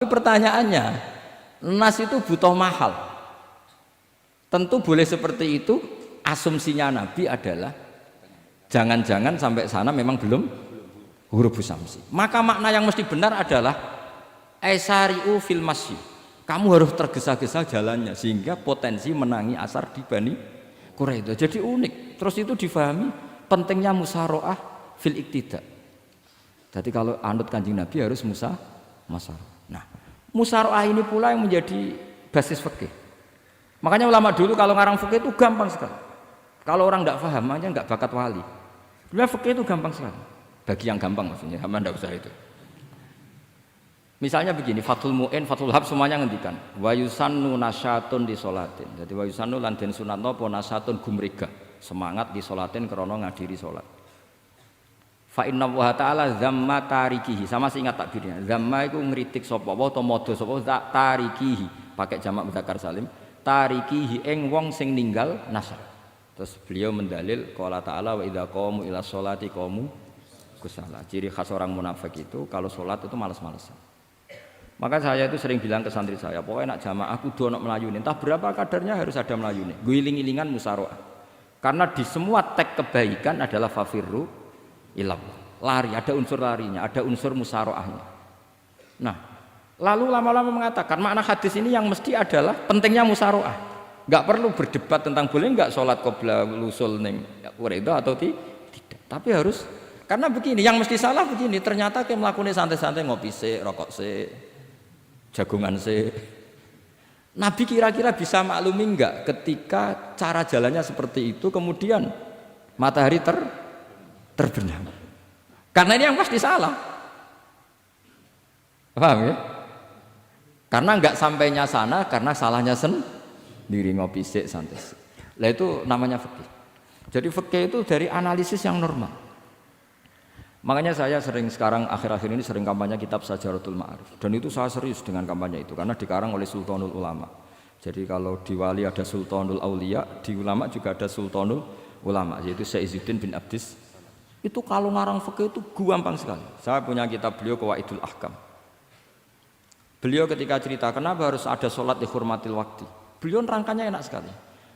Pertanyaannya, nas itu butuh mahal. Tentu boleh seperti itu. Asumsinya Nabi adalah jangan-jangan sampai sana memang belum huruf samsi. Maka makna yang mesti benar adalah aisari'u fil masyi. Kamu harus tergesa-gesa jalannya sehingga potensi menangi asar di Bani Quraidah. Jadi unik. Terus itu difahami pentingnya musaroah fil iktida. Jadi kalau anut Kanjeng Nabi harus musaroah. Nah, musaroah ini pula yang menjadi basis fikih. Makanya ulama dulu kalau ngarang fikih itu gampang sekali. Kalau orang tidak paham aja nggak bakat wali. Dulu fikih itu gampang sekali. Bagi yang gampang maksudnya, hamba tidak usah itu. Misalnya begini, Fathul Mu'in, Fathul Hab semuanya ngendikan wa yusannu nasyatun di sholatin. Jadi wa yusannu lan den sunatno apa nasyatun gumriga, semangat di sholatin krana ngadiri sholat. Fa inna wa ta'ala zamma tarikihi, sama sih ingat takbirnya. Zamma itu ngritik sapa wa ta modho sapa tarikihi, pakai jamak muzakkar salim. Tarikihi ing wong sing ninggal nasyat. Terus beliau mendalil qala ta'ala wa idza qamu ila sholati qamu kusala. Ciri khas orang munafik itu kalau sholat itu malas-malasan. Maka saya itu sering bilang ke santri saya, pokoknya nak jamaah kudu ono melayuni, entah berapa kadarnya harus ada melayuni. Guling-gilingan musaroah. Karena di semua teks kebaikan adalah fafirru ilallah. Lari, ada unsur larinya, ada unsur musaroahnya. Nah, lalu lama-lama mengatakan makna hadis ini yang mesti adalah pentingnya musaroah. Enggak perlu berdebat tentang boleh enggak sholat qobla lusul ning quraidah atau tidak. Tapi harus, karena begini, yang mesti salah begini, ternyata kayak melakukan santai-santai ngopi sih, rokok sih, jagungan sih. Nabi kira-kira bisa maklumi enggak ketika cara jalannya seperti itu kemudian matahari terbenam? Karena ini yang pasti salah. Paham ya? Karena enggak sampainya sana karena salahnya sendiri, ngopi sih santai. Lah itu namanya fikih. Jadi fikih itu dari analisis yang normal. Makanya saya sering sekarang akhir-akhir ini sering kampanye kitab Sajaratul Ma'arif, dan itu saya serius dengan kampanye itu karena dikarang oleh Sultanul Ulama. Jadi kalau di wali ada Sultanul Aulia, di ulama juga ada Sultanul Ulama, yaitu Syekh Izzuddin bin Abdis. Itu kalau ngarang fikih itu gampang sekali. Saya punya kitab beliau Qawaidul Ahkam. Beliau ketika cerita kenapa harus ada sholat dihormatil waktu, beliau rangkanya enak sekali.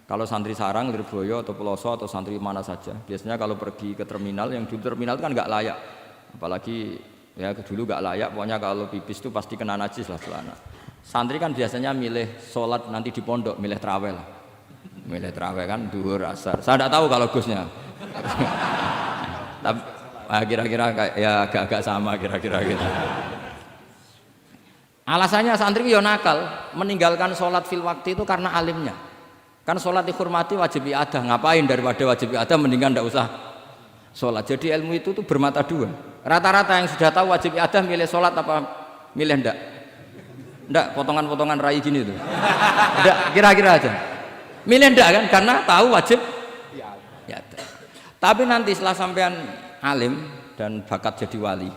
Kalau santri sarang, Lirboyo atau Peloso atau santri mana saja, biasanya kalau pergi ke terminal, yang di terminal itu kan nggak layak, apalagi ya dulu nggak layak, pokoknya kalau pipis itu pasti kena najis lah celana. Santri kan biasanya milih sholat nanti di pondok, milih terawih lah, milih terawih kan duhur asar. Saya tidak tahu kalau Gusnya, tapi kira-kira ya agak-agak sama kira-kira gitu. Alasannya santri yo nakal, meninggalkan sholat fil waktu itu karena alimnya. Kan sholat dihormati wajib i'adah, ngapain daripada wajib i'adah mendingan tidak usah sholat. Jadi ilmu itu tuh bermata dua. Rata-rata yang sudah tahu wajib i'adah milih sholat apa milih ndak? Ndak, potongan-potongan rai gini tuh. Ndak, kira-kira aja. Milih ndak kan? Karena tahu wajib i'adah. Tapi nanti setelah sampean alim dan bakat jadi wali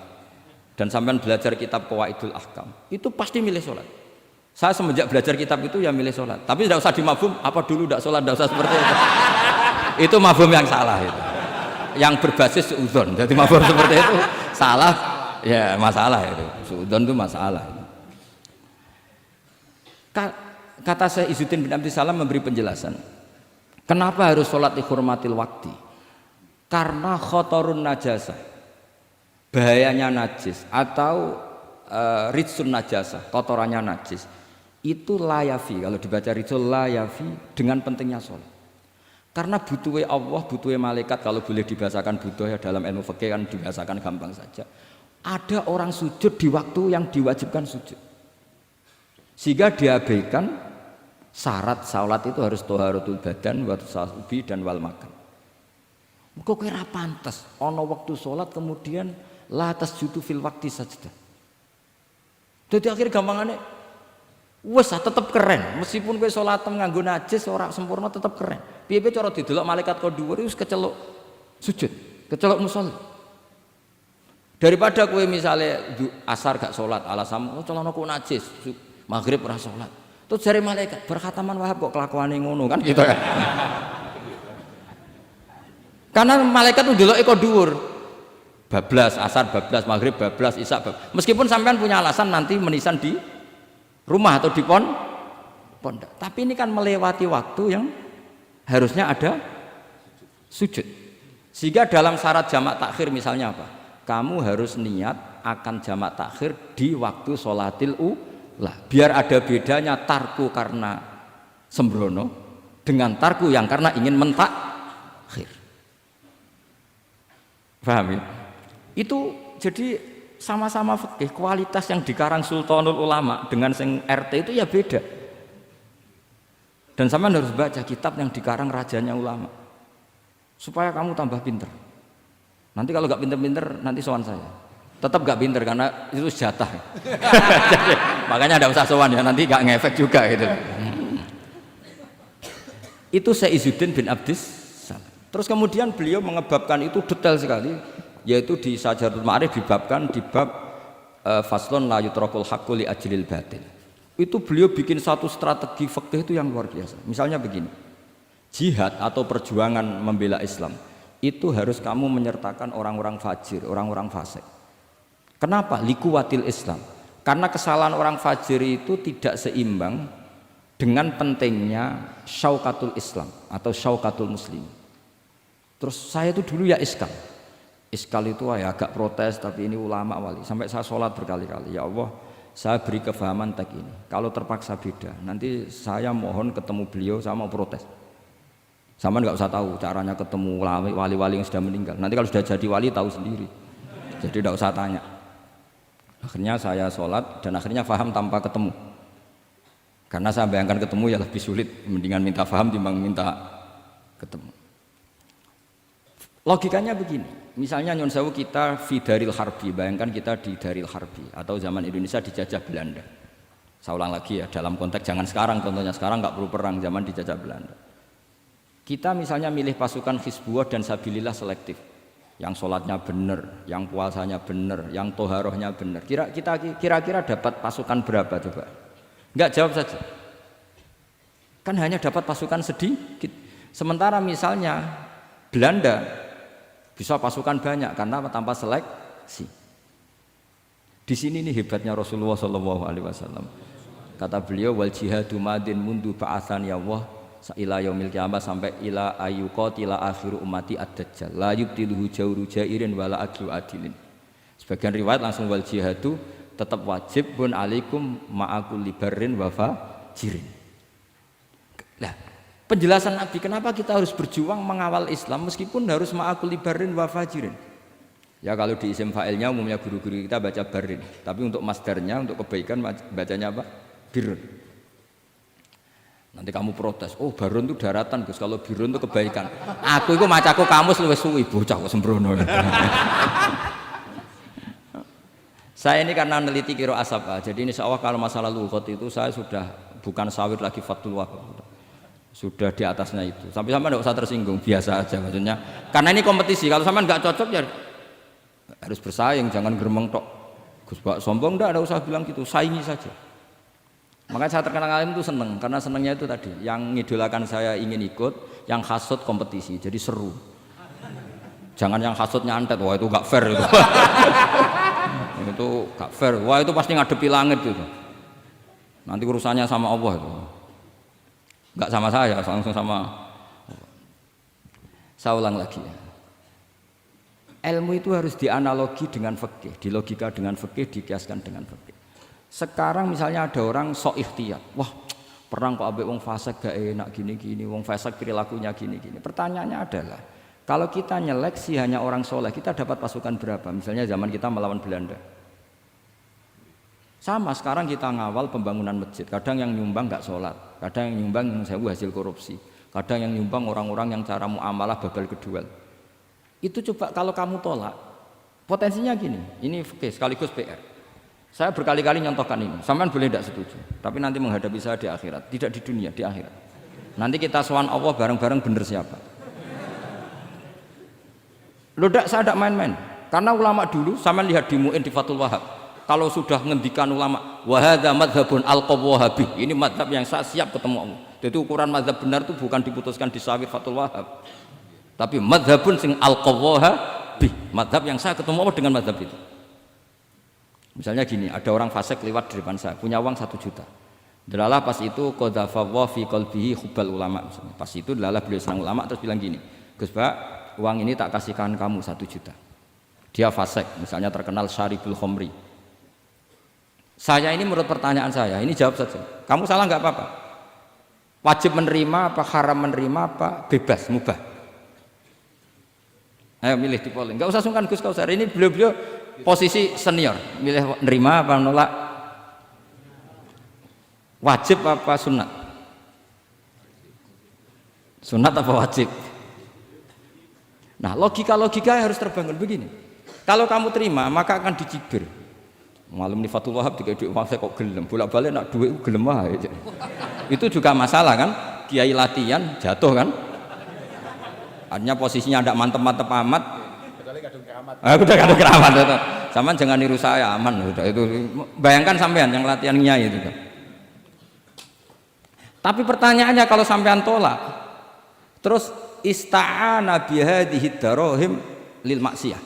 dan sampean belajar kitab Qawaidul Ahkam, itu pasti milih sholat. Saya semenjak belajar kitab itu ya milih sholat. Tapi tidak usah dimafhum, apa dulu tidak sholat, tidak usah seperti itu. Itu mafhum yang salah itu. Yang berbasis suudzon. Jadi mafhum seperti itu salah, ya masalah itu. Suudzon itu masalah. Kata saya Izzuddin bin Abdis Salam memberi penjelasan. Kenapa harus sholat dihormatil waktu? Karena khotorun najasah, bahayanya najis atau ritsun najasah, kotorannya najis. Itu layafi, kalau dibaca rizul layafi dengan pentingnya sholat. Karena butuhnya Allah, butuhnya malaikat, kalau boleh dibahasakan butuh ya dalam ilmu fikih kan dibahasakan gampang saja. Ada orang sujud di waktu yang diwajibkan sujud, sehingga diabaikan syarat sholat itu harus toharatul badan, watusasubi dan wal makan. Kok kira pantas? Ono waktu sholat kemudian la tasjudu fil waktu sajdah. Jadi akhir gampangannya wes tetap keren, meskipun kowe salat nganggo najis ora sempurna tetap keren. Piye-piye cara didelok malaikat kok dhuwur wis keceluk sujud, keceluk musholli. Daripada kowe misale asar gak salat, alasanmu celana kok najis, maghrib ora salat. Terus jare malaikat, berkhataman Wahab kok kelakuane ngono kan gitu kan. Karena malaikat tuh ndeloke kok dhuwur. Bablas, asar bablas, maghrib bablas, isya bablas. Meskipun sampean punya alasan nanti menisan di rumah atau di pondok. Tapi ini kan melewati waktu yang harusnya ada sujud. Sehingga dalam syarat jamak takhir misalnya apa? Kamu harus niat akan jamak takhir di waktu sholatil ula. Biar ada bedanya tarku karena sembrono dengan tarku yang karena ingin mentakhir. Paham ya? Itu jadi sama-sama fikih, kualitas yang dikarang Sultanul Ulama dengan sing RT itu ya beda. Dan sama harus baca kitab yang dikarang rajanya ulama supaya kamu tambah pinter. Nanti kalau gak pinter-pinter nanti sowan saya. Tetap gak pinter karena itu jatah. Jadi, makanya ada usah sowan ya, nanti gak ngefek juga gitu. Itu Izzuddin bin Abdis Salam. Terus kemudian beliau mengebabkan itu detail sekali, yaitu di Sajaratul Ma'arif dibabkan di bab faslun la yutrakul haqqu li ajlil batil. Itu beliau bikin satu strategi fikih itu yang luar biasa. Misalnya begini, jihad atau perjuangan membela Islam itu harus kamu menyertakan orang-orang fajir, orang-orang fasik. Kenapa? Likuwatil Islam. Karena kesalahan orang fajir itu tidak seimbang dengan pentingnya syaukatul Islam atau syaukatul muslim. Terus saya itu dulu ya iskal itu ya agak protes, tapi ini ulama wali. Sampai saya sholat berkali-kali, ya Allah, saya beri kefahaman tag ini. Kalau terpaksa beda, nanti saya mohon ketemu beliau, saya mau protes. Sama nggak usah tahu caranya ketemu wali-wali yang sudah meninggal. Nanti kalau sudah jadi wali tahu sendiri. Jadi nggak usah tanya. Akhirnya saya sholat dan akhirnya faham tanpa ketemu. Karena saya bayangkan ketemu ya lebih sulit, mendingan minta faham timbang minta ketemu. Logikanya begini, misalnya Nyun Sewu kita di Daril Harbi, bayangkan kita di Daril Harbi atau zaman Indonesia dijajah Belanda. Saya ulang lagi ya, dalam konteks jangan sekarang, contohnya sekarang nggak perlu perang, zaman dijajah Belanda. Kita misalnya milih pasukan Hizbullah dan Sabilillah selektif, yang sholatnya benar, yang puasanya benar, yang toharohnya benar. Kira-kira dapat pasukan berapa coba? Enggak, jawab saja. Kan hanya dapat pasukan sedikit. Sementara misalnya Belanda bisa pasukan banyak karena tanpa seleksi. Di sini nih hebatnya Rasulullah SAW. Kata beliau, wal jihadu madin mundu ba'athan ya Allah ila yaumil qiyamah sampai ila ayyuqatila akhiru ummati ad-dajjal la yubtiluhu jawru jairin wala adlu adilin. Sebagian riwayat langsung wal jihadu tetap wajib pun alaikum ma'akul libarin wa fajirin. Nah, penjelasan Nabi kenapa kita harus berjuang mengawal Islam meskipun harus ma'akul libarin wa fajirin. Ya kalau di isim fa'ilnya umumnya guru-guru kita baca barin, tapi untuk masdarnya untuk kebaikan bacanya apa? Birun. Nanti kamu protes, oh barun itu daratan Gus, kalau birun itu kebaikan. Aku itu macaku kamus luwes suwi, bocah kok sembrono. Saya ini karena neliti kiro asap, jadi insya Allah kalau masalah lughat itu saya sudah bukan sawit lagi Fathul Wahab, sudah di atasnya itu. Sampai tidak usah tersinggung, biasa aja maksudnya. Karena ini kompetisi, kalau sama nggak cocok ya harus bersaing, jangan geremeng tok. Gus Pak sombong enggak, ada usah bilang gitu, saingi saja. Makanya saya terkenal alim itu seneng, karena senengnya itu tadi, yang ngidolakan saya ingin ikut, yang hasut kompetisi, jadi seru. Jangan yang hasut nyantet, wah itu gak fair itu. Itu gak fair, wah itu pasti ngadepi langit itu. Nanti urusannya sama Allah itu. Gak sama saya, langsung sama. Saya ulang lagi ya. Ilmu itu harus dianalogi dengan fikih, dilogika dengan fikih, dikiaskan dengan fikih. Sekarang misalnya ada orang sok ikhtiyat, wah perang kok ambek wong fasik gak enak gini-gini, wong fasik perilakunya gini-gini. Pertanyaannya adalah, kalau kita nyeleksi hanya orang soleh, kita dapat pasukan berapa? Misalnya zaman kita melawan Belanda. Sama sekarang kita ngawal pembangunan masjid, kadang yang nyumbang gak sholat, kadang yang nyumbang yang sewu hasil korupsi, kadang yang nyumbang orang-orang yang cara muamalah babal kedua. Itu coba kalau kamu tolak, potensinya gini, ini sekaligus PR. Saya berkali-kali nyontohkan ini, sampean boleh tidak setuju, tapi nanti menghadapi saya di akhirat, tidak di dunia, di akhirat. Nanti kita sowan Allah bareng-bareng bener siapa. Loh saya tidak main-main, karena ulama dulu, sampean lihat di Mu'in di Fathul Wahab, kalau sudah ngendikan ulama, wahadha madhabun al-qawwahabi, ini madhab yang saya siap ketemu Allah. Jadi ukuran madhab benar itu bukan diputuskan di Sawit Fathul Wahab, tapi madhabun sing al-qawwahabi, madhab yang saya ketemu Allah dengan madhab itu. Misalnya gini, ada orang fasik lewat di depan saya, punya uang 1 juta. Delalah pas itu qadzafa fi qalbihi hubbal ulama. Misalnya. Pas itu delalah beliau senang ulama terus bilang gini, Gus Pak, uang ini tak kasihkan kamu 1 juta. Dia fasik, misalnya terkenal syaribul khomri. Saya ini menurut pertanyaan saya, ini jawab saja. Kamu salah nggak apa-apa. Wajib menerima apa, haram menerima apa, bebas, mubah. Ayo milih di polling. Nggak usah sungkan Gus Kausar. Ini beliau posisi senior. Milih menerima apa menolak? Wajib apa sunat? Sunat apa wajib? Nah logika harus terbangun begini. Kalau kamu terima maka akan dicibir. Malam di Fathul Wahab tiga duit saya kok gelem, bolak-balik nak duit gelem aja. Itu juga masalah kan? Kiai latihan jatuh kan? Artinya posisinya tidak mantep-mantep amat. Udah kadung keramat itu. Sama jangan niru saya aman udah itu. Bayangkan sampean yang latihan nyai itu kan. Tapi pertanyaannya kalau sampean tolak, terus ista'ana bihadhihi darahim lil maksiyah.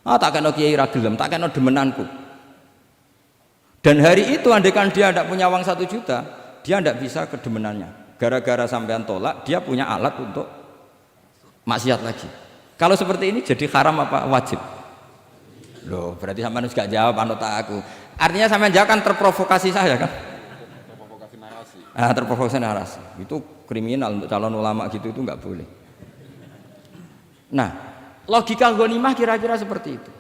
Tak kena kiai ra gelem, tak kena demenanku. Dan hari itu andaikan dia tidak punya uang 1 juta, dia tidak bisa kedemenannya. Gara-gara sampean tolak, dia punya alat untuk maksiat lagi. Kalau seperti ini jadi haram apa wajib? Loh, berarti sampean harus gak jawab anut aku. Artinya sampean jawab kan terprovokasi saya kan? Terprovokasi narasi. Terprovokasi narasi. Itu kriminal untuk calon ulama gitu itu nggak boleh. Nah, logika ghanimah kira-kira seperti itu.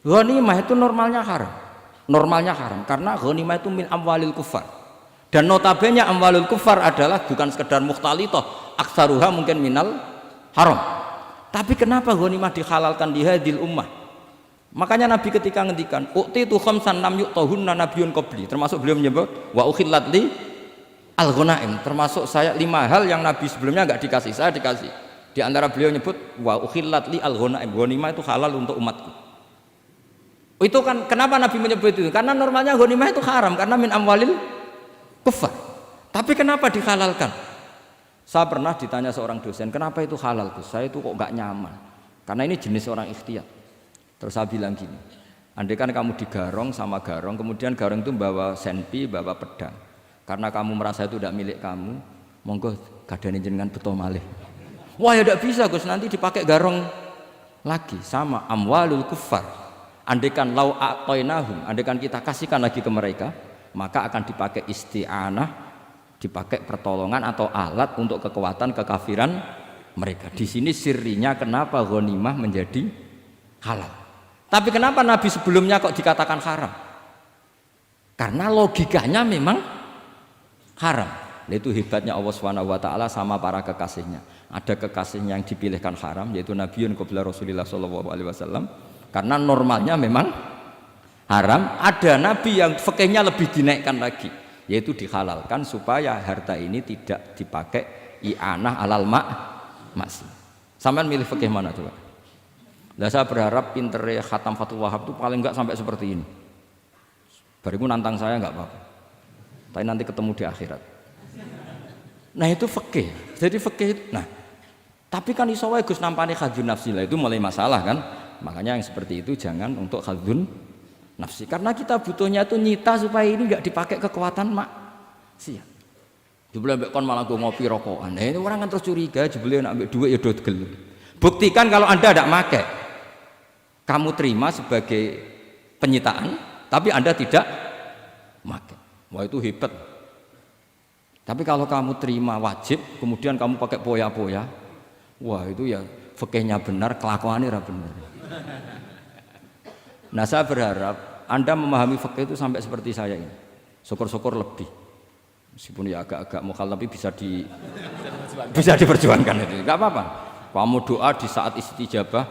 Ghanimah itu normalnya haram. Normalnya haram karena ghanimah itu min amwalil kufar. Dan notabene amwalul kufar adalah bukan sekedar mukhtalithah, aksaruha mungkin minal haram. Tapi kenapa ghanimah dihalalkan di hadil ummah? Makanya Nabi ketika ngendikan uqtitu khamsan lam yu'tahunna nabiyyun qabli, termasuk beliau menyebut wa ukhillat li al-ghanaim, termasuk saya 5 hal yang Nabi sebelumnya enggak dikasih, saya dikasih. Di antara beliau nyebut wa ukhillat li al-ghanaim, ghanimah itu halal untuk umatku. Itu kan kenapa Nabi menyebut itu? Karena normalnya ghanimah itu haram karena min amwalil kufar. Tapi kenapa dihalalkan? Saya pernah ditanya seorang dosen, kenapa itu halal Gus? Saya itu kok nggak nyaman. Karena ini jenis orang ikhtiyat. Terus saya bilang gini, andai kan kamu digarong sama garong, kemudian garong itu bawa senpi, bawa pedang. Karena kamu merasa itu tidak milik kamu, monggo gadane jenengan beto malih. Wah ya tidak bisa Gus, nanti dipakai garong lagi sama amwalul kufar. Andaikan lau a'tainahum, andaikan kita kasihkan lagi ke mereka, maka akan dipakai isti'anah, dipakai pertolongan atau alat untuk kekuatan kekafiran mereka. Di sini sirinya kenapa ghanimah menjadi halal. Tapi kenapa Nabi sebelumnya kok dikatakan haram? Karena logikanya memang haram. Itu hebatnya Allah SWT sama para kekasihnya. Ada kekasihnya yang dipilihkan haram, yaitu Nabiun qabla Rasulullah SAW. Karena normalnya memang haram. Ada nabi yang fikihnya lebih dinaikkan lagi, yaitu dihalalkan supaya harta ini tidak dipakai i'anah alal maksi. Sampean milih fikih mana coba? Lah saya berharap pintere Khatam Fathul Wahab itu paling enggak sampai seperti ini. Bariku nantang saya enggak apa-apa. Tapi nanti ketemu di akhirat. Nah itu fikih. Jadi fikih itu. Nah, tapi kan iso wae Gus nampani khadzun nafsi lah, itu mulai masalah kan? Makanya yang seperti itu jangan untuk khadzun nafsi, karena kita butuhnya itu nyita supaya ini enggak dipakai kekuatan maksiat. Jebule mbek kon malah go ngopi rokokan. Nah, ini orang kan terus curiga, jebule nek ambek dhuwit ya do gelem. Buktikan kalau Anda tidak pakai. Kamu terima sebagai penyitaan, tapi Anda tidak pakai. Wah, itu hebat. Tapi kalau kamu terima wajib, kemudian kamu pakai poya-poya, wah itu ya fikihnya benar, kelakuannya ora benar. Nah saya berharap Anda memahami fikih itu sampai seperti saya ini. Syukur-syukur lebih. Meskipun ya agak-agak mukhalaf tapi bisa diperjuangkan itu. Enggak apa-apa. Kamu doa di saat istijabah,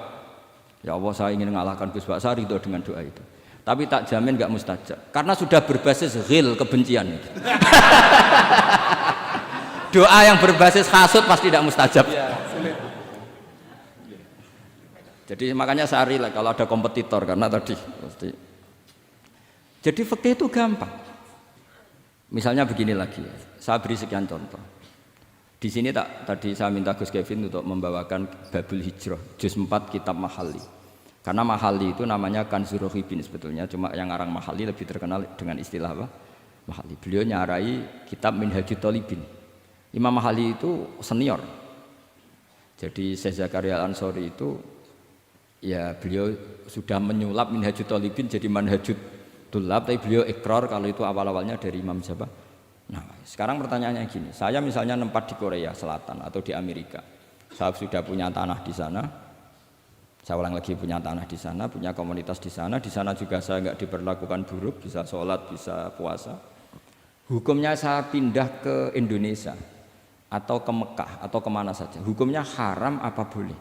ya Allah saya ingin mengalahkan Gus Pak, saya ridho dengan doa itu. Tapi tak jamin enggak mustajab. Karena sudah berbasis ghil, kebencian itu. Doa yang berbasis hasud pasti tidak mustajab. Jadi makanya saya rela kalau ada kompetitor, karena tadi pasti. Jadi fikih itu gampang. Misalnya begini lagi, saya beri sekian contoh. Di sini tadi saya minta Gus Kevin untuk membawakan Babul Hijrah, juz 4 kitab Mahalli. Karena Mahalli itu namanya Kanzur Rohibin sebetulnya, cuma yang ngarang Mahalli lebih terkenal dengan istilah apa? Mahalli. Beliau nyarai kitab Minhajut Thalibin. Imam Mahalli itu senior. Jadi Syekh Zakaria Al-Ansori itu ya beliau sudah menyulap Minhajut Thalibin jadi Manhajut Thullab, tapi beliau ikrar kalau itu awal-awalnya dari Imam Jawa. Nah, sekarang pertanyaannya gini, saya misalnya nempat di Korea Selatan atau di Amerika. Saya sudah punya tanah di sana. Saya ulang lagi, punya tanah di sana, punya komunitas di sana. Di sana juga saya nggak diperlakukan buruk, bisa sholat, bisa puasa. Hukumnya saya pindah ke Indonesia atau ke Mekah atau kemana saja. Hukumnya haram apa boleh?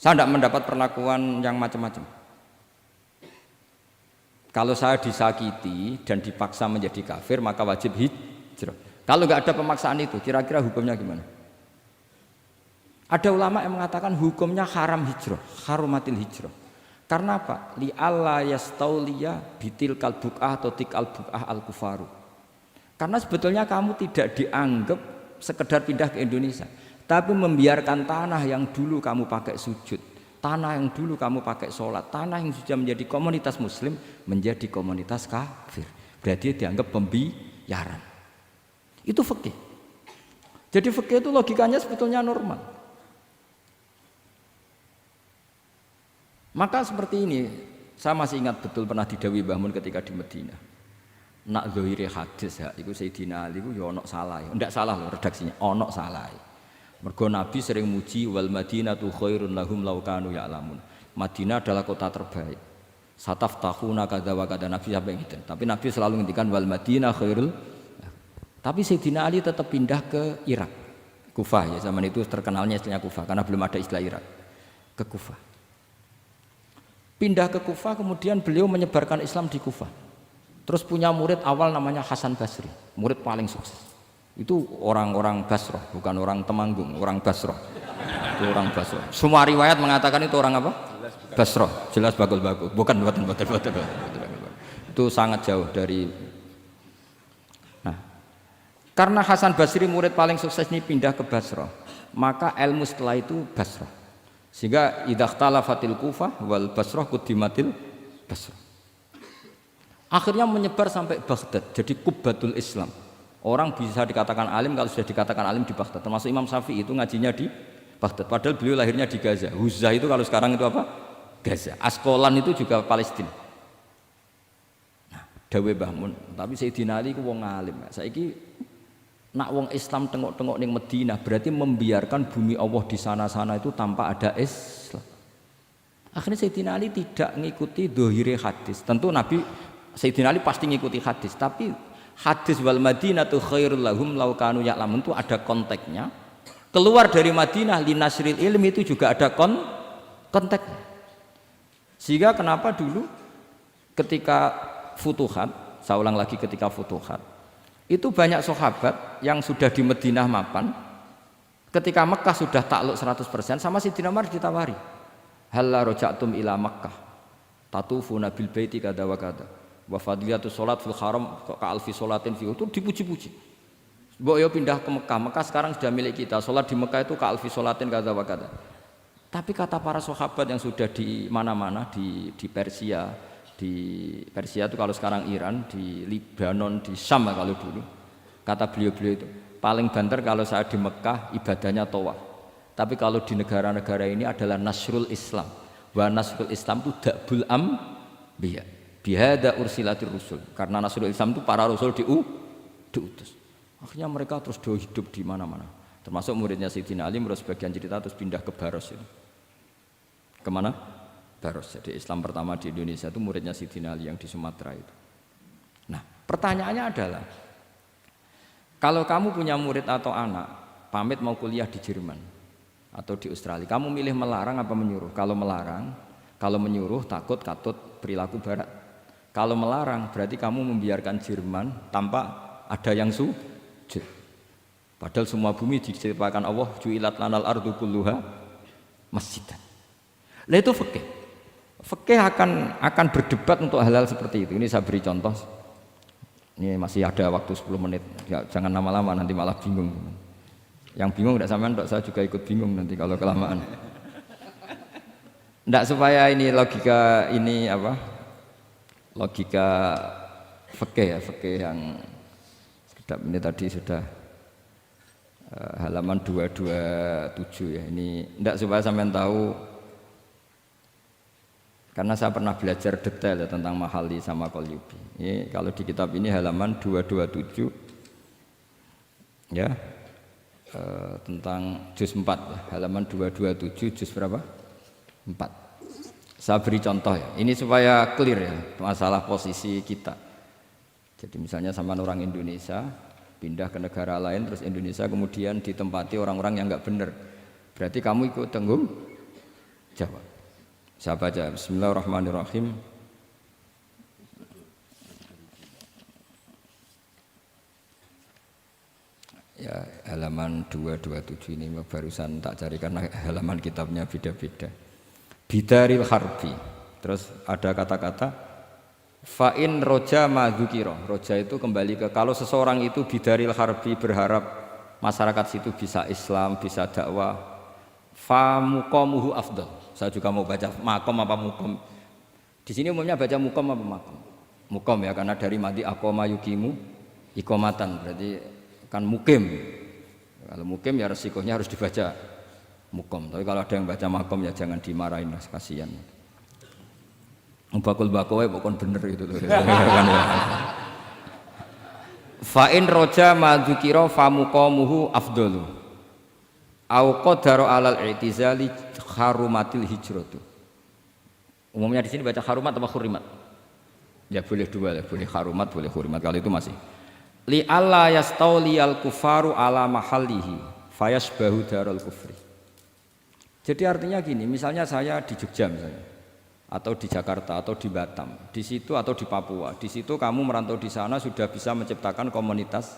Saya tidak mendapat perlakuan yang macam-macam. Kalau saya disakiti dan dipaksa menjadi kafir, maka wajib hijrah. Kalau nggak ada pemaksaan itu, kira-kira hukumnya gimana? Ada ulama yang mengatakan hukumnya haram hijrah, harumatil hijrah. Karena apa? Li alla yastauliya bitil kalbuqah atau tikal buqah al kufaru. Karena sebetulnya kamu tidak dianggap sekedar pindah ke Indonesia, tapi membiarkan tanah yang dulu kamu pakai sujud, tanah yang dulu kamu pakai sholat, tanah yang sudah menjadi komunitas muslim menjadi komunitas kafir. Berarti dianggap pembiaran. Itu fikih. Jadi fikih itu logikanya sebetulnya normal. Maka seperti ini, saya masih ingat betul pernah didhawuhi Mbah Mun ketika di Madinah. Nak zahire hadis ya, iku Sayyidina Ali iku ya ono salah. Ndak salah loh redaksinya, ono salah. Mergo Nabi sering muji wal Madinatu khairun lahum law kanu ya'lamun. Madinah adalah kota terbaik. Sataftahuna kadza wa kadza, Nabi sampai gitu. Tapi Nabi selalu ngendikan wal Madinah khairul. Tapi Sayyidina Ali tetap pindah ke Irak. Kufah ya, zaman itu terkenalnya istilahnya Kufah karena belum ada istilah Irak. Ke Kufah. Pindah ke Kufah, kemudian beliau menyebarkan Islam di Kufah. Terus punya murid awal namanya Hasan Basri, murid paling sukses. Itu orang-orang Basrah, bukan orang Temanggung, orang Basrah. Itu orang Basrah. Semua riwayat mengatakan itu orang apa? Basrah, jelas bagul-bagul. Bukan. Itu sangat jauh dari. Nah, karena Hasan Basri murid paling sukses ini pindah ke Basrah, maka ilmu setelah itu Basrah. Sehingga idakhtalafatil Kufah wal Basrah quddimatil Basrah. Akhirnya menyebar sampai Baghdad, jadi Qubbatul Islam. Orang bisa dikatakan alim kalau sudah dikatakan alim di Baghdad. Termasuk Imam Syafi'i itu ngajinya di Baghdad. Padahal beliau lahirnya di Gaza. Huzah itu kalau sekarang itu apa? Gaza. Askolan itu juga Palestina. Nah, dawe Mbah Mun. Tapi Sayyidina Ali ku wong alim. Saiki nak wong Islam tengok-tengok ning Madinah berarti membiarkan bumi Allah di sana-sana itu tanpa ada Islam. Akhirnya Sayyidina Ali tidak mengikuti dohire hadis. Tentu Nabi Sayyidina Ali pasti mengikuti hadis, tapi hadis wal Madinatu khairul lahum law kanu ya'lamun itu ada konteksnya. Keluar dari Madinah linasril ilmi itu juga ada konteksnya. Sehingga kenapa dulu ketika Futuhat, saya ulang lagi ketika Futuhat, itu banyak sahabat yang sudah di Madinah mapan, ketika Mekah sudah takluk 100% sama Sayyidina Umar ditawari, halla raja'tum ila Makkah tatufuna bil baiti kada wa kada wa fadliyatus salat fil haram ka alfi salatin fi, itu dipuji-puji. Mbok yo pindah ke Mekah, Mekah sekarang sudah milik kita, salat di Mekah itu ka alfi salatin kada wa kada. Tapi kata para sahabat yang sudah di mana-mana, di Persia itu kalau sekarang Iran, di Lebanon, di Syam kalau dulu, kata beliau-beliau itu paling banter kalau saya di Mekah ibadahnya tawaf, tapi kalau di negara-negara ini adalah nasrul Islam. Wa nasrul Islam itu da'bul ambiya bihada ursilatir rusul, karena nasrul Islam itu para rasul diutus. Akhirnya mereka terus hidup di mana-mana, termasuk muridnya Sayyidina Ali. Menurut sebagian cerita terus pindah ke Baros itu. Kemana? Baros. Jadi Islam pertama di Indonesia itu muridnya Sayyidina Ali yang di Sumatera itu. Nah, pertanyaannya adalah, kalau kamu punya murid atau anak pamit mau kuliah di Jerman atau di Australia, kamu milih melarang apa menyuruh? Kalau melarang, kalau menyuruh takut katut perilaku barat. Kalau melarang berarti kamu membiarkan Jerman tanpa ada yang sujud. Padahal semua bumi diciptakan Allah, ju'ilat lanal ardu kulluha masjidan. Lah itu fikih. Fikih akan berdebat untuk hal-hal seperti itu. Ini saya beri contoh. Ini masih ada waktu 10 menit. Ya, jangan lama-lama nanti malah bingung. Yang bingung tidak sampean, saya juga ikut bingung nanti kalau kelamaan. Ndak supaya ini logika ini apa? Logika fikih ya, fikih yang sekedap ini tadi sudah halaman 227 ya. Ini ndak supaya sampean tahu karena saya pernah belajar detail ya tentang Mahalli sama Qalyubi. Ini kalau di kitab ini halaman 227 ya. Tentang juz 4 ya, halaman 227 juz berapa? 4. Saya beri contoh ya. Ini supaya clear ya masalah posisi kita. Jadi misalnya sama orang Indonesia pindah ke negara lain terus Indonesia kemudian ditempati orang-orang yang enggak benar. Berarti kamu ikut tanggung jawab. Saya baca Bismillahirrahmanirrahim. Ya, halaman 227 ini barusan tak cari karena halaman kitabnya beda-beda. Bidaril harbi. Terus ada kata-kata fa'in roja madzukira. Roja itu kembali ke kalau seseorang itu bidaril harbi berharap masyarakat situ bisa Islam, bisa dakwah, fa muqamuhu afdal. Saya juga mau baca makom apa mukom. Di sini umumnya baca mukom apa makom. Mukom ya karena dari mati aqoma yuqimu iqomatan berarti kan mukim. Kalau mukim ya resikonya harus dibaca mukom. Tapi kalau ada yang baca makom ya jangan dimarahin, kasihan. Bakul bakowe pokoknya bener itu tuh. Fa in roja madzukira fa muqamuhu afdalu. Au qadara alal i'tizali harumatil hijratu. Umumnya di sini baca harumat atau hurimat? Ya boleh dua ya, boleh harumat, boleh hurimat. Kalau itu masih li alla yastauliyal kufaru ala mahallihi fayasbahu darul kufri. Jadi artinya gini, misalnya saya di Jogja misalnya, atau di Jakarta atau di Batam, di situ atau di Papua, di situ kamu merantau di sana sudah bisa menciptakan komunitas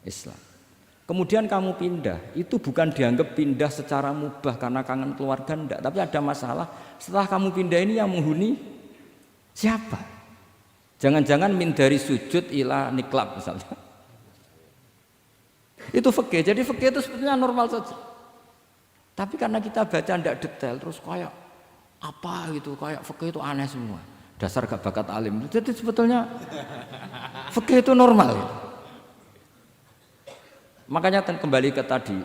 Islam. Kemudian kamu pindah, itu bukan dianggap pindah secara mubah karena kangen keluarga enggak, tapi ada masalah. Setelah kamu pindah ini yang menghuni siapa? Jangan-jangan min dari sujud ila niklab misalnya. Itu fikih. Jadi fikih itu sebetulnya normal saja. Tapi karena kita baca tidak detail terus kayak apa gitu, kayak fikih itu aneh semua. Dasar gak bakat alim. Jadi sebetulnya fikih itu normal. Gitu. Makanya kembali ke tadi,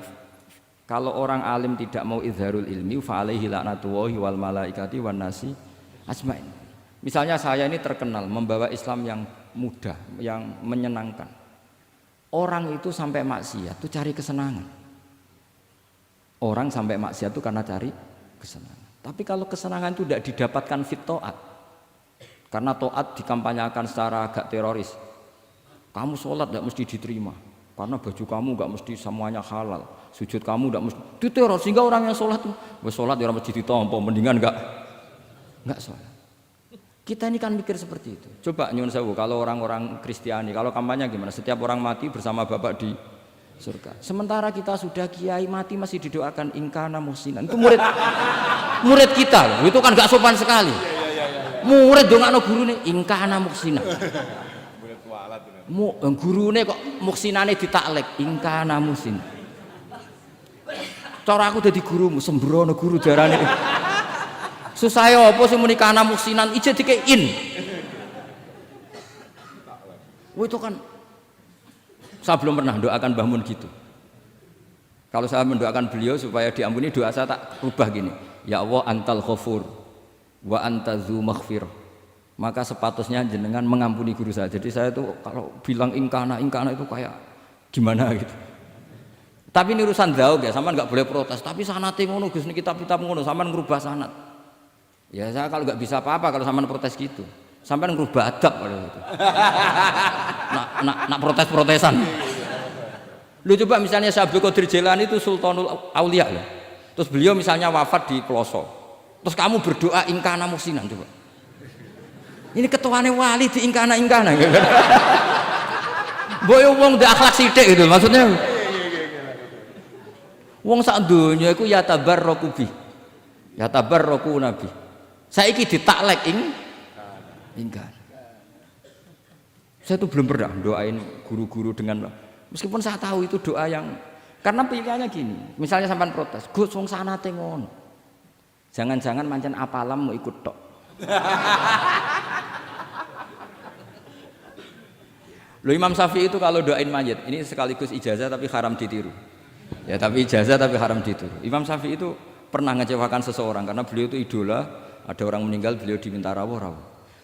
kalau orang alim tidak mau izharul ilmi fa alaihi laknatullahi wal malaikati wan nasi ajmain. Misalnya saya ini terkenal membawa Islam yang mudah, yang menyenangkan. Orang itu sampai maksiat itu cari kesenangan. Orang sampai maksiat itu karena cari kesenangan. Tapi kalau kesenangan itu tidak didapatkan fit taat, karena taat dikampanyakan secara agak teroris. Kamu sholat tidak mesti diterima, karena baju kamu nggak mesti semuanya halal, sujud kamu nggak mesti diteror, sehingga orang yang sholat tuh, sholat di orang mesti ditompo, mendingan nggak sholat. Kita ini kan mikir seperti itu. Coba nyuwun sewu, kalau orang-orang Kristiani, kalau kampanye gimana? Setiap orang mati bersama Bapak di surga. Sementara kita sudah kiai mati masih didoakan ingkana muhsinan. Itu murid kita loh. Itu kan nggak sopan sekali. Murid dongakno gurune ingkana muhsinan. Gurune kok muhsinane ditaklek ingkana muhsin. Cara aku dadi gurumu sembrono guru darane. Susah ya apa sih muni kana muhsinan ije dikein. Itu kan saya belum pernah doakan Mbah Mun gitu. Kalau saya mendoakan beliau supaya diampuni, doa saya tak rubah gini. Ya Allah antal ghafur wa anta dzu maghfirah. Maka sepatutnya jenengan mengampuni guru saya. Jadi saya itu kalau bilang ingkana itu kayak gimana gitu. Tapi ini urusan jauh ya, sampean enggak boleh protes. Tapi sanate ngono Gus niki kitab ngono, sampean ngrubah sanad. Ya saya kalau enggak bisa apa-apa kalau sampean protes gitu. Sampean ngrubah adab kalau gitu. Nak protes-protesan. Lu coba misalnya Syekh Abdul Qadir Jailani itu Sultanul Aulia ya. Terus beliau misalnya wafat di pelosok. Terus kamu berdoa ingkana muhsinan coba. Ini ketuane wali di ingkana gitu. Boyo wong ndek akhlak sithik gitu maksudnya. Wong sak donya iku ya tabarraku bi. Ya tabarraku nabi. Saiki ditaklek ingkana. Saya tuh belum pernah doain guru-guru dengan meskipun saya tahu itu doa yang karena pilihannya gini. Misalnya sampean protes, Gus wong sanate ngono. Jangan-jangan mancen apalam mau ikut tok. Lo Imam Syafi'i itu kalau doain mayit, ini sekaligus ijazah tapi haram ditiru. Ya tapi ijazah tapi haram ditiru. Imam Syafi'i itu pernah ngecewakan seseorang karena beliau itu idola, ada orang meninggal beliau diminta rawuh.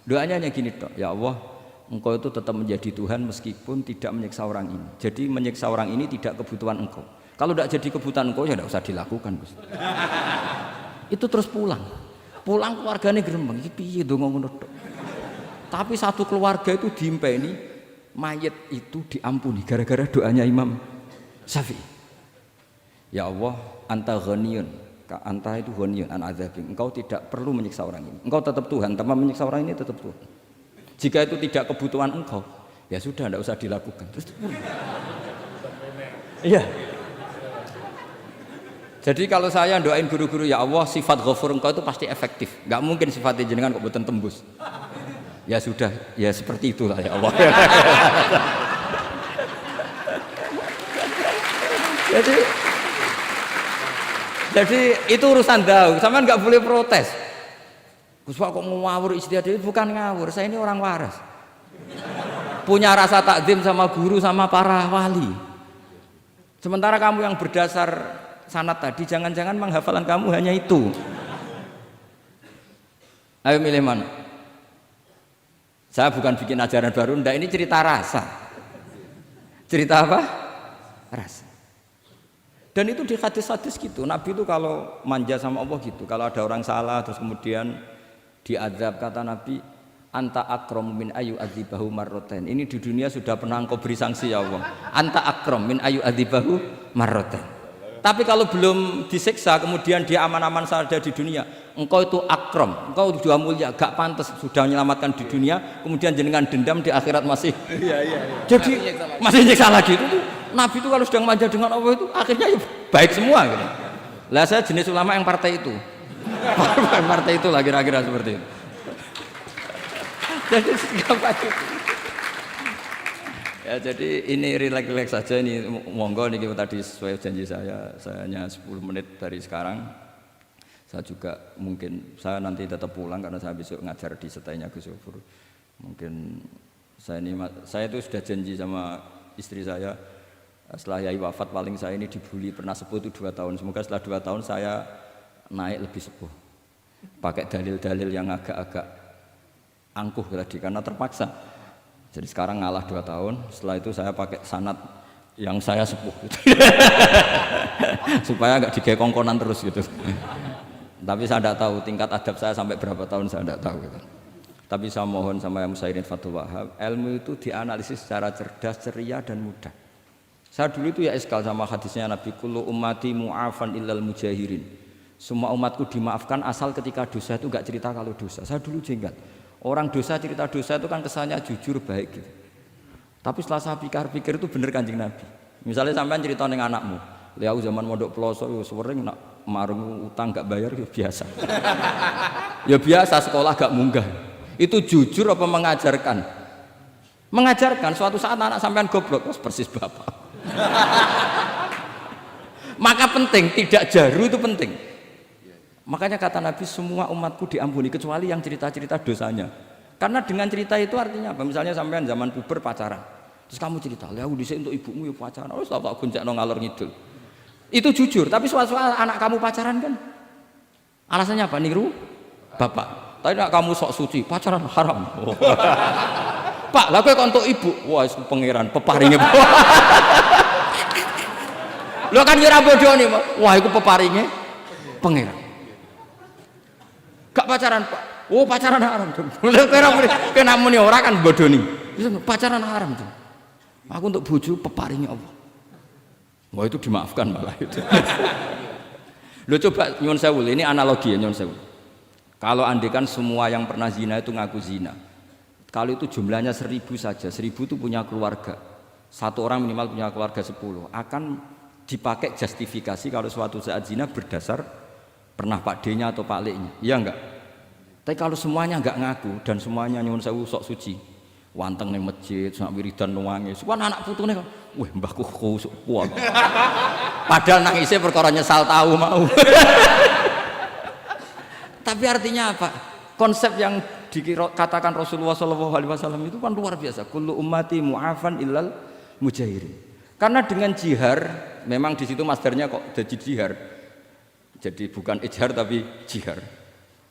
Doanya hanya gini tok, ya Allah, Engkau itu tetap menjadi Tuhan meskipun tidak menyiksa orang ini. Jadi menyiksa orang ini tidak kebutuhan Engkau. Kalau tidak jadi kebutuhan Engkau ya tidak usah dilakukan, Gus. Itu terus pulang keluarganya gerembeng, iki piye donga ngono tok. Tapi satu keluarga itu diimpeni mayit itu diampuni gara-gara doanya Imam Syafi'i. Ya Allah, anta ghaniyun, anta itu ghaniyun an adzabin. Engkau tidak perlu menyiksa orang ini. Engkau tetap Tuhan, tanpa menyiksa orang ini tetap Tuhan. Jika itu tidak kebutuhan engkau, ya sudah tidak usah dilakukan. Terus iya. Jadi kalau saya doain guru-guru, ya Allah sifat ghafur engkau itu pasti efektif. Enggak mungkin sifatnya jenengan kok boten tembus. Ya sudah, ya seperti itulah ya Allah. Jadi itu urusan daun, sampean nggak boleh protes. Gus Pak kok ngawur istiadat itu bukan ngawur, saya ini orang waras. Punya rasa takzim sama guru sama para wali. Sementara kamu yang berdasar sanad tadi, jangan-jangan menghafalan kamu hanya itu. Ayo milih mana? Saya bukan bikin ajaran baru, ndak, ini cerita rasa. Cerita apa? Rasa. Dan itu di hadis-hadis gitu. Nabi itu kalau manja sama Allah gitu. Kalau ada orang salah terus kemudian diazab, kata Nabi, anta akram min ayu adzibahu marroten. Ini di dunia sudah pernah engkau beri sanksi ya Allah. Anta akram min ayu adzibahu marroten. Tapi kalau belum disiksa kemudian dia aman-aman saja di dunia, engkau itu akram, engkau sudah mulia, gak pantas sudah menyelamatkan di dunia, kemudian jenengan dendam di akhirat masih. Jadi masih nyiksa lagi. Itu Nabi itu kalau sedang manja dengan Allah itu akhirnya ya baik semua gitu. Lah saya jenis ulama yang partai itu. Partai itulah kira-kira seperti itu. Jadi segampang itu. Ya jadi ini relax saja, ini monggo nih tadi sesuai janji saya hanya 10 menit dari sekarang. Saya juga mungkin saya nanti tetap pulang karena saya besok ngajar di setainya Gus Yofur. Mungkin saya itu sudah janji sama istri saya, setelah Yai wafat paling saya ini dibully pernah sepuh itu 2 tahun. Semoga setelah 2 tahun saya naik lebih sepuh, pakai dalil-dalil yang agak-agak angkuh tadi karena terpaksa. Jadi sekarang ngalah 2 tahun, setelah itu saya pakai sanad yang saya sepuh supaya nggak digekongkonan terus gitu. Tapi saya tidak tahu tingkat adab saya sampai berapa tahun, saya tidak tahu gitu. Tapi saya mohon sama yang Musairin Fathul Wahab, ilmu itu dianalisis secara cerdas, ceria dan mudah. Saya dulu itu ya iskal sama hadisnya Nabi, kullu ummati mu'afan illal mujahirin. Semua umatku dimaafkan asal ketika dosa itu nggak cerita kalau dosa. Saya dulu jenggat. Orang dosa cerita dosa itu kan kesannya jujur baik gitu. Tapi setelah saya pikir-pikir itu bener Kanjeng Nabi. Misalnya sampean cerita ning anakmu, lihat zaman mondok peloso yo sering nak marung utang gak bayar ya biasa. Ya biasa sekolah gak munggah. Itu jujur apa mengajarkan? Mengajarkan. Suatu saat anak sampean goblok, persis bapak. Maka penting tidak jaru itu penting. Makanya kata Nabi semua umatku diampuni kecuali yang cerita-cerita dosanya. Karena dengan cerita itu artinya apa? Misalnya sampean zaman puber pacaran, terus kamu cerita, "Lah dhisik untuk ibumu ya pacaran." Oh, tak goncekno ngalor ngidul. Itu jujur, tapi soal anak kamu pacaran kan alasannya apa? Niru bapak. Tapi nak kamu sok suci, pacaran haram. Oh. Pak, lah kowe kok untuk ibu. Wah, itu pangeran peparinge. Lho kan kira bodoh nih, wah itu peparinge pangeran. Gak pacaran Pak. Oh pacaran haram tuh. Kena muni ora kan bodoh nih. Pacaran haram tuh. Aku untuk bojo peparingnya Allah. Wah itu dimaafkan malah itu. Lo coba nyuwun sewu, ini analogi ya nyuwun sewu. Kalau andekan semua yang pernah zina itu ngaku zina. Kalau itu jumlahnya 1000 saja, 1000 itu punya keluarga. Satu orang minimal punya keluarga 10. Akan dipakai justifikasi kalau suatu saat zina berdasar pernah Pak D-nya atau Pak L-nya, iya enggak? Tapi kalau semuanya enggak ngaku dan semuanya nyuwun sewu sok suci, wanteng ning masjid, sak wiridan nangis, wah anak putune kok, wah mbahku khusuk kuat. Padahal nangisnya perkara nyesal tahu mau. Tapi artinya apa? Konsep yang dikatakan Rasulullah SAW itu kan luar biasa. Kullu ummati mu'afan illal mujahirin. Karena dengan jihar, memang di situ masdarnya kok jadi jihar. Jadi bukan ijhar tapi jihar.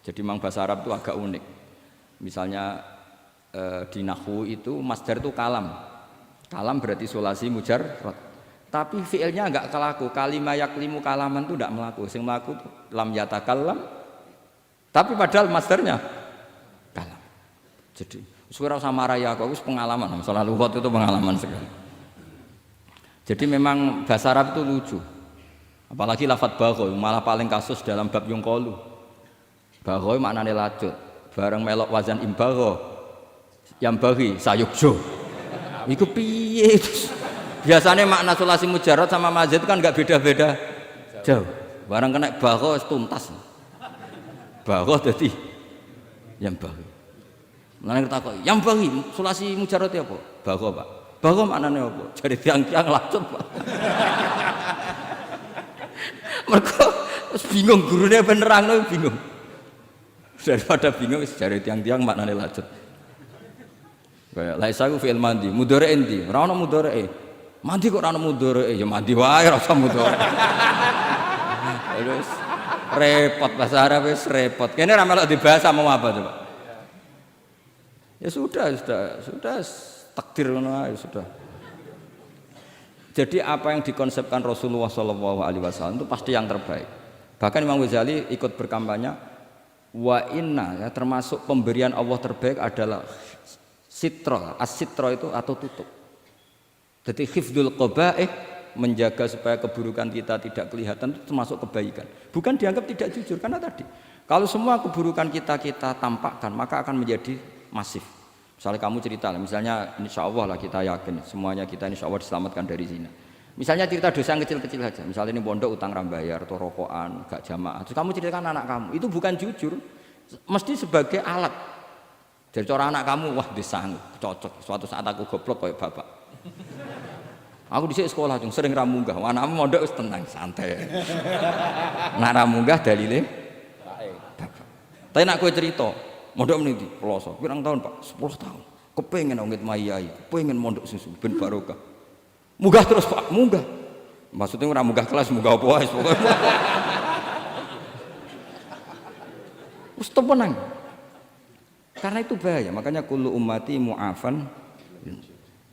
Jadi memang bahasa Arab itu agak unik. Misalnya di nahwu itu masdar itu kalam. Kalam berarti sulasi mujarrad. Tapi fiilnya enggak kelaku. Kalimah yaklimu kalaman itu enggak melaku. Sing melaku lam yatakallam. Tapi padahal masdarnya kalam. Jadi suara sama raya aku pengalaman. Masalah lughat itu pengalaman sekali. Jadi memang bahasa Arab itu lucu. Apalagi lafadz bagho malah paling kasus dalam bab yungqolu. Bagho maknane lacut. Bareng melok wazan imbagho. Yang bagi sayukjo. Iku piye? Biasanya makna sulasi mujarrad sama mazid kan enggak beda-beda jauh. Barang kena bagho tuntas. Bagho dadi yang bagi. Mulane kok yang bagi sulasi mujarrad apa? Bagho, Pak. Bagho maknane apa? Jare tiang-tiang lacut, Pak. Mergo bingung gurune ben nerangno bingung. Daripada bingung jare tiang-tiang maknane lacut. Kayak laisa ku fi'il mandi, mudhari endi? Ora ono mudhari. Mandi kok ora ono mudhari? Ya mandi wae ora usah mudhari. Terus repot bahasa Arab wis repot. Kene ora melok dibahas mau apa coba? Ya sudah takdir ngono ae sudah. Jadi apa yang dikonsepkan Rasulullah SAW itu pasti yang terbaik. Bahkan Imam Ghazali ikut berkampanye wa inna ya, termasuk pemberian Allah terbaik adalah sitra. As-sitra itu atau tutup. Jadi hifdzul qaba'ih menjaga supaya keburukan kita tidak kelihatan itu termasuk kebaikan. Bukan dianggap tidak jujur karena tadi kalau semua keburukan kita tampakkan maka akan menjadi masif. Misalnya kamu cerita, misalnya insya Allah lah kita yakin semuanya kita insya Allah diselamatkan dari zina. Misalnya cerita dosa yang kecil-kecil saja, misalnya ini pondok utang rambayar atau rokokan, gak jamaah. Terus kamu ceritakan anak kamu, itu bukan jujur, mesti sebagai alat. Jadi cara anak kamu, wah disanggup, cocok. Suatu saat aku goblok kayak bapak. Aku di sekolah cung sering ramunggah, anakmu pondok tenang santai. Nak ramunggah dalile bapak. Tapi nak kue cerita. Mondok meniti pelosok, pirang tahun Pak? 10 tahun. Kepengen ngit mayai, kepengen mondok susu ben barokah. Munggah terus Pak, munggah. Maksudnya ora munggah kelas, munggah apa wae pokoke. Wis tenang. Karena itu bahaya, makanya kullu ummati mu'afan.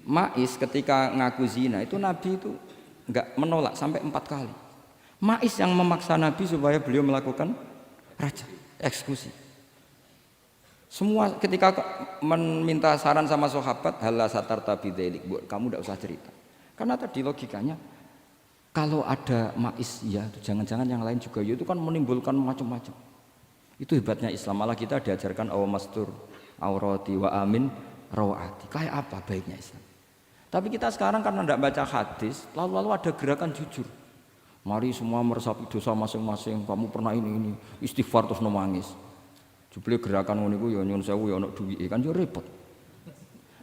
Ma'is ketika ngaku zina itu Nabi itu enggak menolak sampai 4 kali. Ma'is yang memaksa Nabi supaya beliau melakukan raja, eksekusi. Semua ketika meminta saran sama sahabat halla satarta bidzalik, kamu tidak usah cerita. Karena tadi logikanya kalau ada ma'is ya jangan-jangan yang lain juga ya itu kan menimbulkan macam-macam. Itu hebatnya Islam, malah kita diajarkan awamastur aurati wa amin rawati. Kayak apa baiknya Islam? Tapi kita sekarang karena tidak baca hadis, lalu ada gerakan jujur. Mari semua meresapi dosa masing-masing. Kamu pernah ini istighfar terus nangis. Jebule gerakan ngono iku ya nyun sewu ya ono duwike kan yo repot.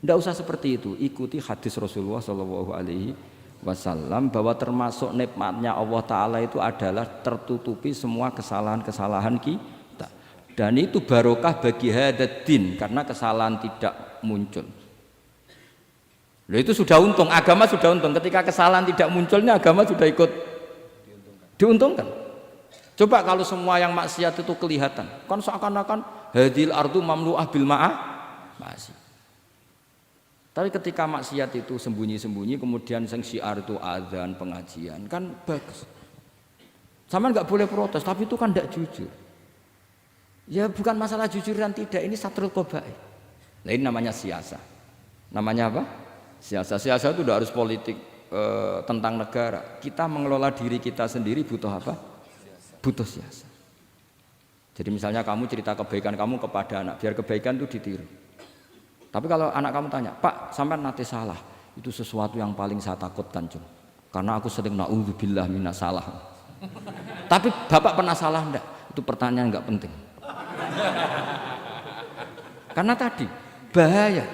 Ndak usah seperti itu, ikuti hadis Rasulullah sallallahu alaihi wasallam bahwa termasuk nikmatnya Allah taala itu adalah tertutupi semua kesalahan-kesalahan kita. Dan itu barokah bagi hadaddin karena kesalahan tidak muncul. Loh itu sudah untung, agama sudah untung. Ketika kesalahan tidak munculnya agama sudah ikut diuntungkan. Coba kalau semua yang maksiat itu kelihatan, kan seakan-akan hadil ardu mamlu'ah bil masih. Tapi ketika maksiat itu sembunyi-sembunyi, kemudian sing syiar itu azan, pengajian, kan bagus. Sama nggak boleh protes, tapi itu kan tidak jujur. Ya bukan masalah jujur dan tidak, ini satrul qabaih. Nah ini namanya siasa. Namanya apa? Siasa. Siasa itu tidak harus politik tentang negara. Kita mengelola diri kita sendiri butuh apa? Butuh siasa. Jadi misalnya kamu cerita kebaikan kamu kepada anak, biar kebaikan itu ditiru. Tapi kalau anak kamu tanya, Pak, sampai nanti salah, itu sesuatu yang paling saya takutkan, Cung. Karena aku sering na'udzubillah minas salah. Tapi Bapak pernah salah enggak? Itu pertanyaan enggak penting. Karena tadi bahaya.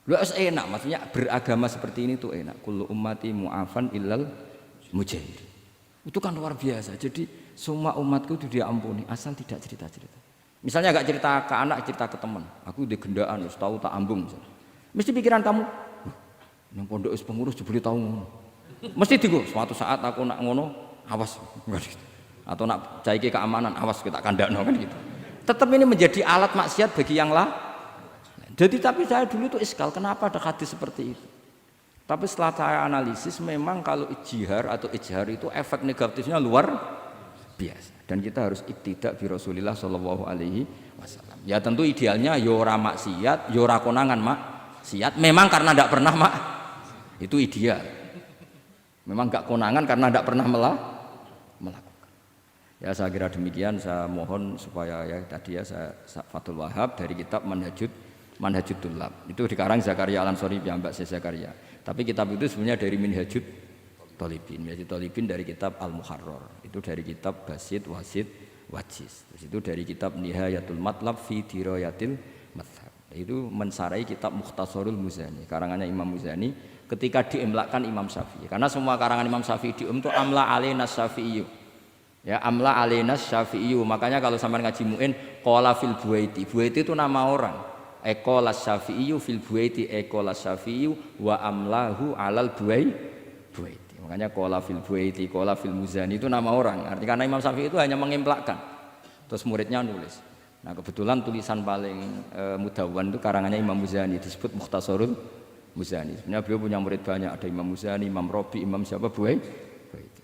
Lu enak, maksudnya beragama seperti ini tuh enak. Kullu ummati mu'afan illal mujahid. Itu kan luar biasa. Jadi semua umatku itu dia ampuni asal tidak cerita-cerita. Misalnya gak cerita ke anak, cerita ke teman. Aku di gendaan, tahu tak ambung. Misalnya. Mesti pikiran kamu, nang pondok wis pengurus jebule tahu ngono. Mesti digo, suatu saat aku nak ngono, awas gitu. Atau nak caiki keamanan, awas kita kandakno kan gitu. Tetap ini menjadi alat maksiat bagi yang lain. Jadi tapi saya dulu itu iskal, kenapa ada hadis seperti itu? Tapi setelah saya analisis, memang kalau ijtihar atau ijhar itu efek negatifnya luar biasa. Dan kita harus iktidak bi Rasulillah sallallahu alaihi wasallam. Ya tentu idealnya yo ora maksiat, yo ora konangan maksiat. Memang karena tidak pernah itu ideal. Memang enggak konangan karena tidak pernah melakukan. Ya saya kira demikian. Saya mohon supaya ya tadi ya saya Fathul Wahhab dari kitab Manhajut Thullab. Itu dikarang Zakaria Al-Ansori piyambak Zakaria. Tapi kitab itu sebenarnya dari Minhajut Thalibin. Minhajut Thalibin dari kitab Al-Muharrar. Itu dari kitab Basit, Wasit, Wajiz. Terus itu dari kitab Nihayatul Matlab fi Dirayatil Madhab. Itu mensarai kitab Mukhtasarul Muzani. Karangannya Imam Muzani ketika diimlakkan Imam Syafi'i. Karena semua karangan Imam Syafi'i itu amla alaina Syafi'i. Ya amla alaina Syafi'i. Makanya kalau sampean ngaji muin qala fil Buaiti. Buaiti itu nama orang. Ekolas Syafi'i fil Buaiti ekolas Syafi'i wa amlahu alal Buaiti. Makanya qala fil Buaiti, qala fil Muzani itu nama orang. Artinya karena Imam Syafi'i itu hanya mengimplekan. Terus muridnya nulis. Nah, kebetulan tulisan paling mudawwan itu karangannya Imam Muzani disebut Mukhtasarul Muzani. Sebenarnya beliau punya murid banyak, ada Imam Muzani, Imam Rabi, Imam siapa Buaiti.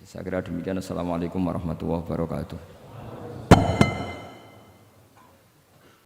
Saya kira demikian. Assalamualaikum warahmatullahi wabarakatuh.